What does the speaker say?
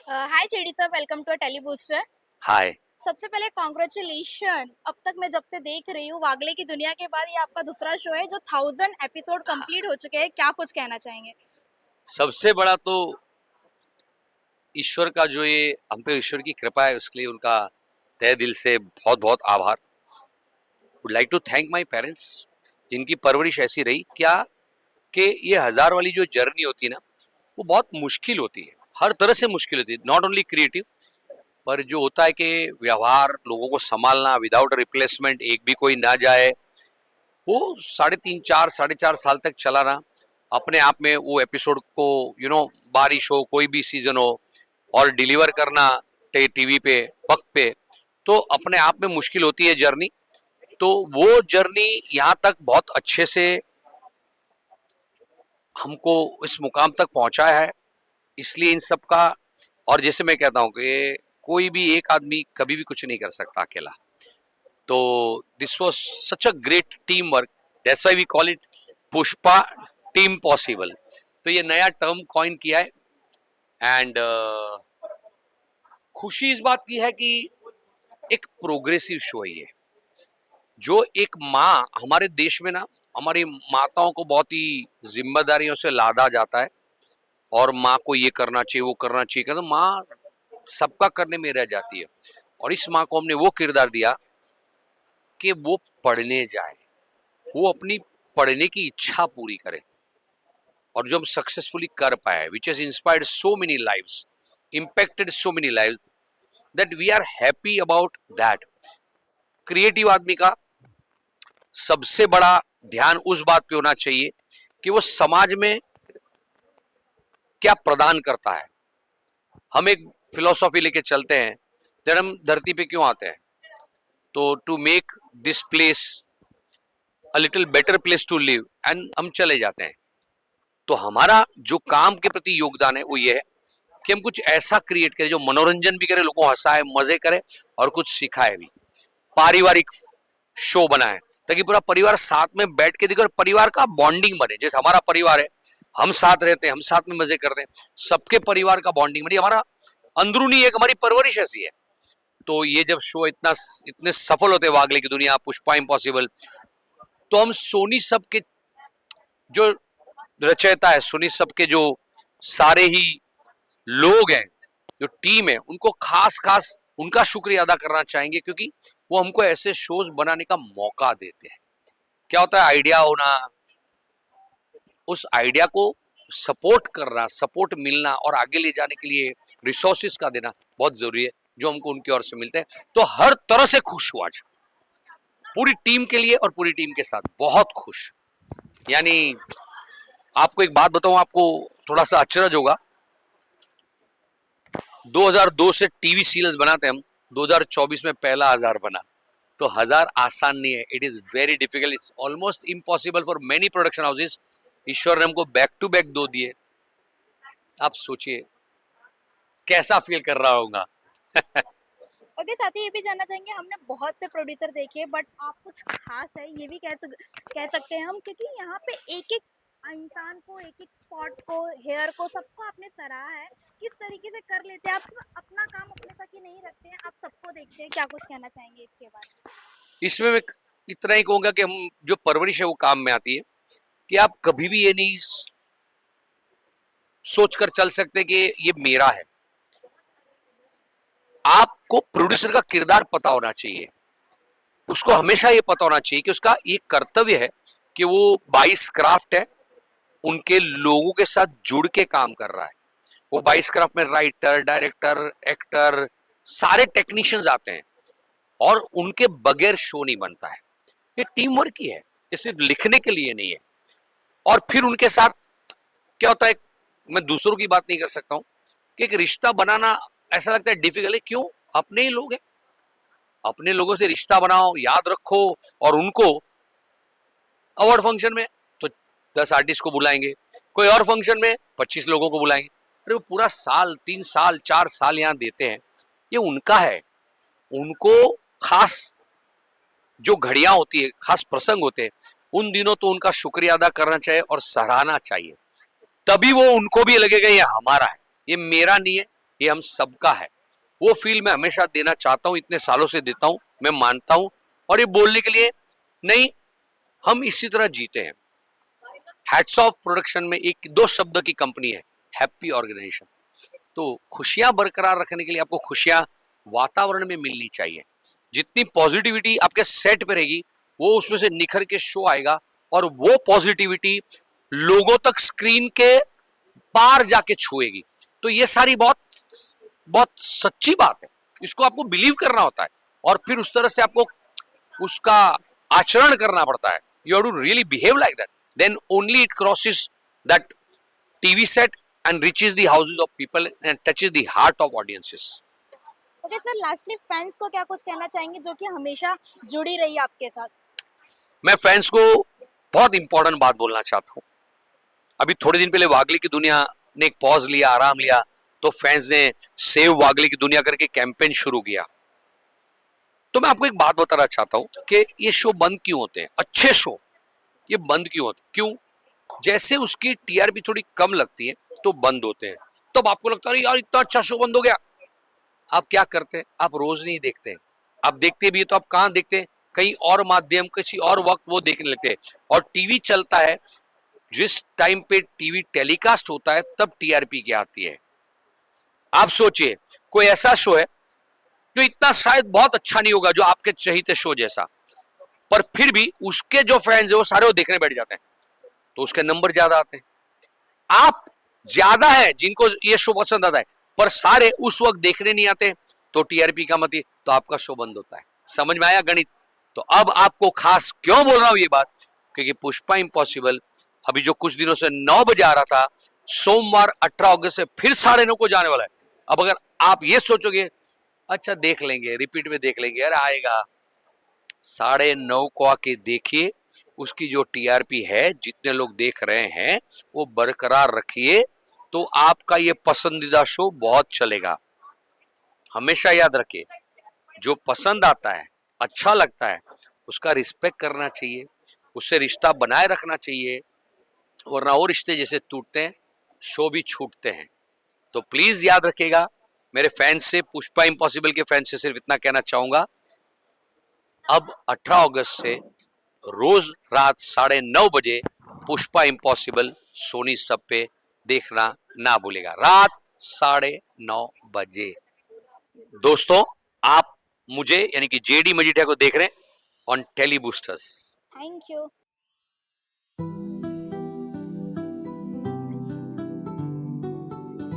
Hi JD sir, welcome to tele booster. Hi. सबसे पहले congratulation. अब तक मैं जब से देख रही हूँ वागले की दुनिया के बाद ये आपका दूसरा शो है जो 1000 एपिसोड कंप्लीट हो चुके हैं। क्या कुछ कहना चाहेंगे? सबसे बड़ा तो ईश्वर का जो ये हम पे ईश्वर की कृपा है उसके लिए उनका तहे दिल से बहुत बहुत आभार। Would like to thank my parents जिनकी परवरिश ऐसी रही क्या कि ये 1000 वाली जो जर्नी होती है ना वो बहुत मुश्किल होती है, हर तरह से मुश्किल होती है, नॉट ओनली क्रिएटिव पर जो होता है कि व्यवहार लोगों को संभालना विदाउट रिप्लेसमेंट एक भी कोई ना जाए, वो 3.5 4 साल तक चलाना अपने आप में वो एपिसोड को बारिश हो कोई भी सीजन हो और डिलीवर करना टीवी पे वक्त पे, तो अपने आप में मुश्किल होती है जर्नी। तो वो जर्नी यहाँ तक बहुत अच्छे से हमको इस मुकाम तक पहुंचाया है, इसलिए इन सब का। और जैसे मैं कहता हूँ कि कोई भी एक आदमी कभी भी कुछ नहीं कर सकता अकेला, तो this was such a great team work, that's why we call it Pushpa team possible. तो ये नया टर्म कॉइन किया है एंड खुशी इस बात की है कि एक प्रोग्रेसिव शो है ये, जो एक माँ हमारे देश में ना हमारी माताओं को बहुत ही जिम्मेदारियों से लादा जाता है और माँ को ये करना चाहिए वो करना चाहिए, तो माँ सबका करने में रह जाती है। और इस माँ को हमने वो किरदार दिया कि वो पढ़ने जाए, वो अपनी पढ़ने की इच्छा पूरी करे और जो हम सक्सेसफुली कर पाए, which has inspired so many lives, impacted so many lives that we are happy about that। Creative आदमी का सबसे बड़ा ध्यान उस बात पे होना चाहिए कि वो समाज में क्या प्रदान करता है। हम एक फिलोसॉफी लेके चलते हैं, जब हम धरती पे क्यों आते हैं, तो to make this place a little better place to live, and हम चले जाते हैं। तो हमारा जो काम के प्रति योगदान है वो ये है कि हम कुछ ऐसा क्रिएट करें जो मनोरंजन भी करे, लोगों को हंसाए मजे करे और कुछ सिखाए भी। पारिवारिक शो बनाए ताकि पूरा परिवार साथ में बैठ के देखे और परिवार का बॉन्डिंग बने। जैसे हमारा परिवार है, हम साथ रहते हैं, हम साथ में मजे करते हैं, सबके परिवार का बॉन्डिंग बने, हमारा अंदरूनी एक हमारी परवरिश ऐसी है। तो ये जब शो इतने सफल होते वागले की दुनिया, पुष्पा इम्पॉसिबल, तो हम सोनी सब के जो रचयिता है, सोनी सब के जो सारे ही लोग हैं, जो टीम है, उनको खास खास उनका शुक्रिया अदा करना चाहेंगे क्योंकि वो हमको ऐसे शोज बनाने का मौका देते हैं। क्या होता है आइडिया होना, उस आइडिया को सपोर्ट करना, सपोर्ट मिलना और आगे ले जाने के लिए रिसोर्सेज का देना बहुत जरूरी है, जो हमको उनकी ओर से मिलते हैं। तो हर तरह से खुश हुआ आज पूरी टीम के लिए और पूरी टीम के साथ बहुत खुश। यानी आपको एक बात बताऊं, आपको थोड़ा सा अचरज होगा, 2002 से टीवी सीरियल्स बनाते हैं हम, 2024 में पहला 1000 बना। तो 1000 आसान नहीं है, it is very difficult, it's almost impossible for many production houses. ईश्वर ने हमको बैक टू बैक 2 दिए, आप सोचिए कैसा फील कर रहा होगा। ओके, साथ ही ये भी जानना चाहेंगे, हमने बहुत से प्रोड्यूसर देखे बट आप कुछ खास है ये भी कह सकते हैं हम, क्योंकि यहाँ पे एक एक इंसान को, एक एक स्पॉट को, हेयर को, सबको आपने सराहा है। किस तरीके से कर लेते हैं आप? अपना काम अपने तक ही नहीं रखते हैं, आप सबको देखते हैं। क्या कुछ कहना चाहेंगे इसके बाद? इसमें मैं इतना ही कहूंगा कि हम जो परवरिश है वो काम में आती है, कि आप कभी भी ये नहीं सोचकर चल सकते कि ये मेरा है। आपको प्रोड्यूसर का किरदार पता होना चाहिए, उसको हमेशा ये पता होना चाहिए कि उसका एक कर्तव्य है कि वो 22 क्राफ्ट है, उनके लोगों के साथ जुड़ के काम कर रहा है। वो 22 क्राफ्ट में राइटर, डायरेक्टर, एक्टर, सारे टेक्नीशियंस आते हैं और उनके बगैर शो नहीं बनता है। ये टीम वर्क ही है, ये सिर्फ लिखने के लिए नहीं है। और फिर उनके साथ क्या होता है, मैं दूसरों की बात नहीं कर सकता हूँ, कि एक रिश्ता बनाना ऐसा लगता है डिफिकल्ट है, क्यों? अपने ही लोग हैं, अपने लोगों से रिश्ता बनाओ, याद रखो। और उनको अवार्ड फंक्शन में तो 10 आर्टिस्ट को बुलाएंगे, कोई और फंक्शन में 25 लोगों को बुलाएंगे। अरे वो पूरा साल, 3 साल 4 साल यहाँ देते हैं, ये उनका है। उनको खास जो घड़ियां होती है, खास प्रसंग होते हैं, उन दिनों तो उनका शुक्रिया अदा करना चाहिए और सराहना चाहिए, तभी वो उनको भी लगेगा ये हमारा है, ये मेरा नहीं है, ये हम सबका है। वो फील मैं हमेशा देना चाहता हूँ, इतने सालों से देता हूँ, मैं मानता हूँ। और ये बोलने के लिए नहीं, हम इसी तरह जीते हैं। हैट्स ऑफ प्रोडक्शन में एक दो शब्द की कंपनी है, हैप्पी ऑर्गेनाइजेशन। तो खुशियां बरकरार रखने के लिए आपको खुशियां वातावरण में मिलनी चाहिए। जितनी पॉजिटिविटी आपके सेट पे रहेगी, वो उसमें से निखर के शो आएगा, और वो पॉजिटिविटी लोगों तक स्क्रीन के पार जाके छुएगी। तो ये सारी बहुत बहुत सच्ची बात है, इसको आपको बिलीव करना होता है, और फिर उस तरह से आपको उसका आचरण करना पड़ता है। You have to really behave like that, then only it crosses that TV set and reaches the houses of people and touches the heart of audiences. Okay sir, lastly fans को क्या कुछ कहना चाहेंगे जो कि हमेशा जुड़ी रही है आपके साथ? मैं फैंस को बहुत इंपॉर्टेंट बात बोलना चाहता हूँ। अभी थोड़े दिन पहले वागली की दुनिया ने एक पॉज लिया, आराम लिया, तो फैंस ने सेव वागली की दुनिया करके कैंपेन शुरू किया। तो मैं आपको एक बात बताना चाहता हूँ कि ये शो बंद क्यों होते हैं, अच्छे शो ये बंद क्यों होते हैं? क्यों? जैसे उसकी टीआरपी थोड़ी कम लगती है तो बंद होते हैं। तब आपको लगता है यार इतना अच्छा शो बंद हो गया। आप क्या करते हैं? आप रोज नहीं देखते हैं। आप देखते भी है तो आप कहाँ देखते हैं? कहीं और माध्यम, किसी और वक्त वो देखने लगते हैं। और टीवी चलता है, जिस टाइम पे टीवी टेलीकास्ट होता है तब टीआरपी क्या आती है। आप सोचिए, कोई ऐसा शो है जो इतना शायद बहुत अच्छा नहीं होगा जो आपके चहीते शो जैसा, पर फिर भी उसके जो फैंस है वो सारे वो देखने बैठ जाते हैं, तो उसके नंबर ज्यादा आते हैं। आप ज्यादा है जिनको ये शो पसंद आता है, पर सारे उस वक्त देखने नहीं आते, तो टीआरपी का मत, तो आपका शो बंद होता है। समझ में आया गणित? तो अब आपको खास क्यों बोल रहा हूं ये बात, क्योंकि पुष्पा इम्पॉसिबल अभी जो कुछ दिनों से 9 बजे आ रहा था, सोमवार 18 अगस्त से फिर 9:30 को जाने वाला है। अब अगर आप ये सोचोगे अच्छा देख लेंगे, रिपीट में देख लेंगे, अरे आएगा, 9:30 को आके देखिए, उसकी जो टीआरपी है, जितने लोग देख रहे हैं वो बरकरार रखिए, तो आपका ये पसंदीदा शो बहुत चलेगा। हमेशा याद रखिए, जो पसंद आता है, अच्छा लगता है, उसका रिस्पेक्ट करना चाहिए, उससे रिश्ता बनाए रखना चाहिए, वरना वो रिश्ते जैसे टूटते हैं, शो भी छूटते हैं। तो प्लीज याद रखिएगा, मेरे फैंस से, पुष्पा इम्पॉसिबल के फैंस से सिर्फ इतना कहना चाहूंगा, अब 18 अगस्त से रोज रात 9:30 बजे पुष्पा इम्पॉसिबल सोनी सब पे देखना ना भूलेगा, रात 9:30 बजे। दोस्तों, आप मुझे यानी कि जेडी मजीठिया को देख रहे हैं on tele boosters. Thank you.